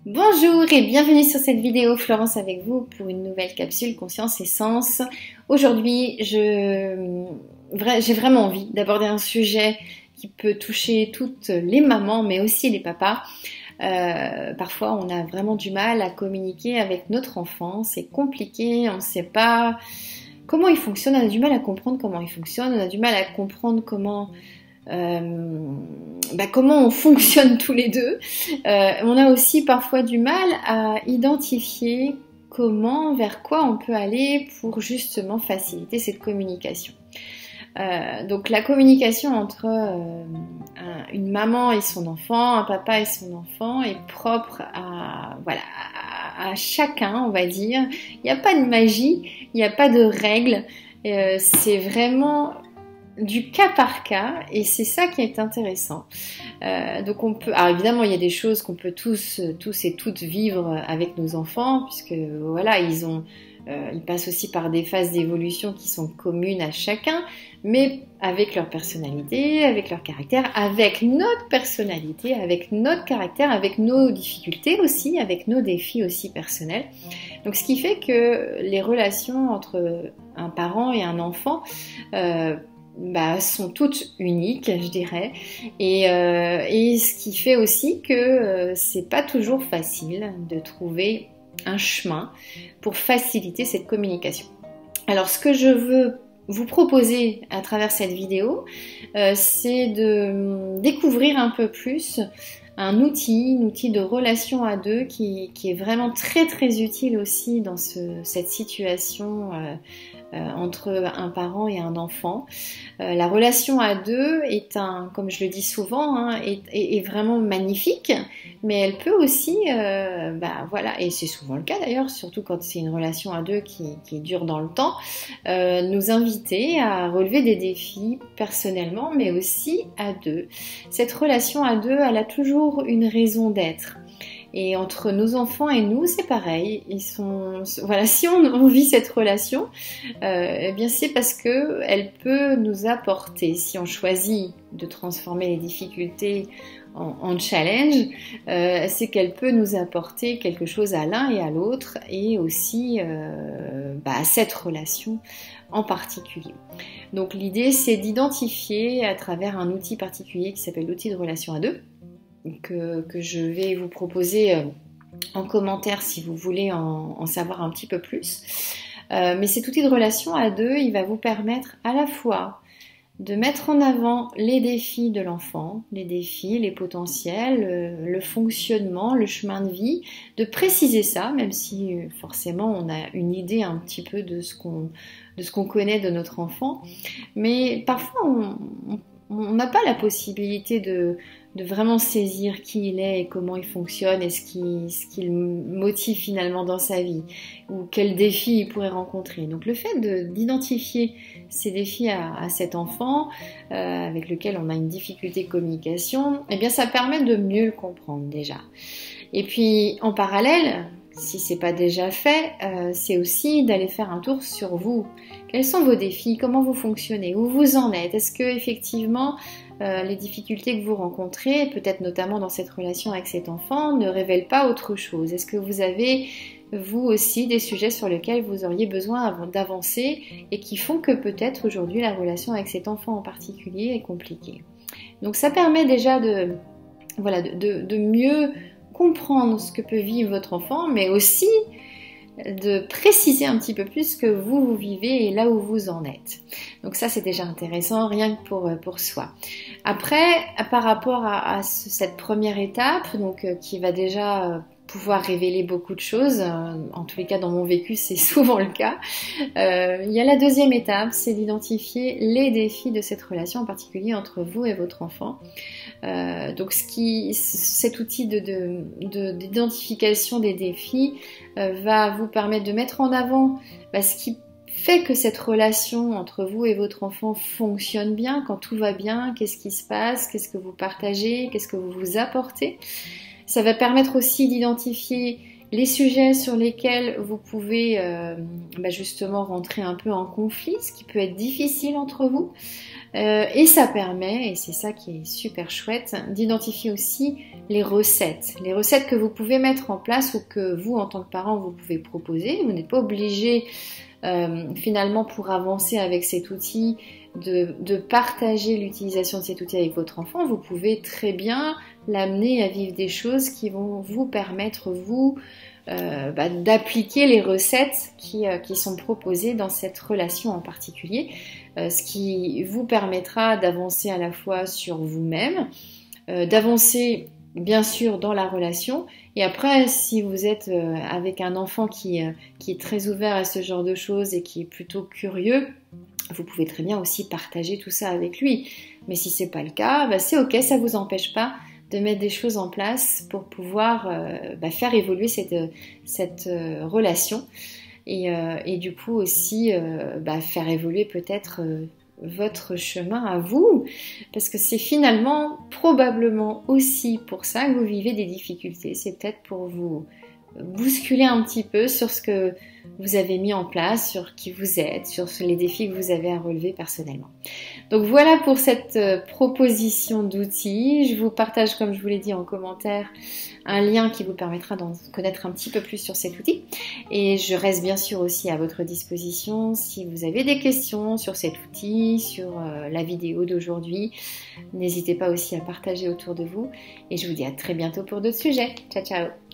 Bonjour et bienvenue sur cette vidéo. Florence avec vous pour une nouvelle capsule Conscience et Sens. Aujourd'hui, j'ai vraiment envie d'aborder un sujet qui peut toucher toutes les mamans, mais aussi les papas. Parfois, on a vraiment du mal à communiquer avec notre enfant. C'est compliqué, on ne sait pas comment il fonctionne, on a du mal à comprendre comment il fonctionne, on a du mal à comprendre comment on fonctionne tous les deux. On a aussi parfois du mal à identifier vers quoi on peut aller pour justement faciliter cette communication. Donc la communication entre une maman et son enfant, un papa et son enfant est propre à chacun, on va dire. Il n'y a pas de magie, il n'y a pas de règles. C'est vraiment du cas par cas et c'est ça qui est intéressant. Donc alors évidemment il y a des choses qu'on peut tous et toutes vivre avec nos enfants puisque voilà ils passent aussi par des phases d'évolution qui sont communes à chacun, mais avec leur personnalité, avec leur caractère, avec notre personnalité, avec notre caractère, avec nos difficultés aussi, avec nos défis aussi personnels. Donc ce qui fait que les relations entre un parent et un enfant sont toutes uniques, je dirais, et ce qui fait aussi que c'est pas toujours facile de trouver un chemin pour faciliter cette communication. Alors ce que je veux vous proposer à travers cette vidéo, c'est de découvrir un peu plus un outil de relation à deux qui est vraiment très très utile aussi dans cette situation entre un parent et un enfant. La relation à deux comme je le dis souvent, est vraiment magnifique, mais elle peut aussi, et c'est souvent le cas d'ailleurs, surtout quand c'est une relation à deux qui dure dans le temps, nous inviter à relever des défis personnellement, mais aussi à deux. Cette relation à deux, elle a toujours une raison d'être. Et entre nos enfants et nous, c'est pareil. Si on vit cette relation, c'est parce que elle peut nous apporter, si on choisit de transformer les difficultés en challenge, c'est qu'elle peut nous apporter quelque chose à l'un et à l'autre, et aussi à cette relation en particulier. Donc l'idée, c'est d'identifier à travers un outil particulier qui s'appelle l'outil de relation à deux, que je vais vous proposer en commentaire si vous voulez en savoir un petit peu plus. Mais cet outil de relation à deux, il va vous permettre à la fois de mettre en avant les défis de l'enfant, les défis, les potentiels, le fonctionnement, le chemin de vie, de préciser ça, même si forcément on a une idée un petit peu de ce qu'on connaît de notre enfant. Mais parfois on n'a pas la possibilité de vraiment saisir qui il est et comment il fonctionne et ce qu'il motive finalement dans sa vie ou quels défis il pourrait rencontrer. Donc le fait d'identifier ces défis à cet enfant avec lequel on a une difficulté de communication, ça permet de mieux le comprendre déjà. Et puis en parallèle, si c'est pas déjà fait, c'est aussi d'aller faire un tour sur vous. Quels sont vos défis? Comment vous fonctionnez? Où vous en êtes? Est-ce que effectivement les difficultés que vous rencontrez, peut-être notamment dans cette relation avec cet enfant, ne révèlent pas autre chose? Est-ce que vous avez vous aussi des sujets sur lesquels vous auriez besoin d'avancer et qui font que peut-être aujourd'hui la relation avec cet enfant en particulier est compliquée? Donc ça permet déjà de mieux comprendre ce que peut vivre votre enfant, mais aussi de préciser un petit peu plus ce que vous vivez et là où vous en êtes. Donc ça, c'est déjà intéressant, rien que pour soi. Après, par rapport à cette première étape, qui va déjà pouvoir révéler beaucoup de choses, en tous les cas dans mon vécu c'est souvent le cas, il y a la deuxième étape, c'est d'identifier les défis de cette relation, en particulier entre vous et votre enfant. Donc cet outil d'identification des défis va vous permettre de mettre en avant ce qui fait que cette relation entre vous et votre enfant fonctionne bien, quand tout va bien, qu'est-ce qui se passe, qu'est-ce que vous partagez, qu'est-ce que vous vous apportez. Ça va permettre aussi d'identifier les sujets sur lesquels vous pouvez justement rentrer un peu en conflit, ce qui peut être difficile entre vous. Et ça permet, et c'est ça qui est super chouette, d'identifier aussi les recettes que vous pouvez mettre en place ou que vous, en tant que parent, vous pouvez proposer. Vous n'êtes pas obligé, finalement, pour avancer avec cet outil, de partager l'utilisation de cet outil avec votre enfant. Vous pouvez très bien l'amener à vivre des choses qui vont vous permettre, vous, d'appliquer les recettes qui sont proposées dans cette relation en particulier, ce qui vous permettra d'avancer à la fois sur vous-même, d'avancer bien sûr dans la relation, et après si vous êtes avec un enfant qui est très ouvert à ce genre de choses et qui est plutôt curieux, vous pouvez très bien aussi partager tout ça avec lui. Mais si c'est pas le cas, c'est ok, ça vous empêche pas de mettre des choses en place pour pouvoir faire évoluer cette relation et du coup aussi faire évoluer peut-être votre chemin à vous, parce que c'est finalement probablement aussi pour ça que vous vivez des difficultés. C'est peut-être pour vous bousculer un petit peu sur ce que vous avez mis en place, sur qui vous êtes, sur les défis que vous avez à relever personnellement. Donc voilà pour cette proposition d'outils. Je vous partage, comme je vous l'ai dit en commentaire, un lien qui vous permettra d'en connaître un petit peu plus sur cet outil. Et je reste bien sûr aussi à votre disposition si vous avez des questions sur cet outil, sur la vidéo d'aujourd'hui. N'hésitez pas aussi à partager autour de vous. Et je vous dis à très bientôt pour d'autres sujets. Ciao, ciao!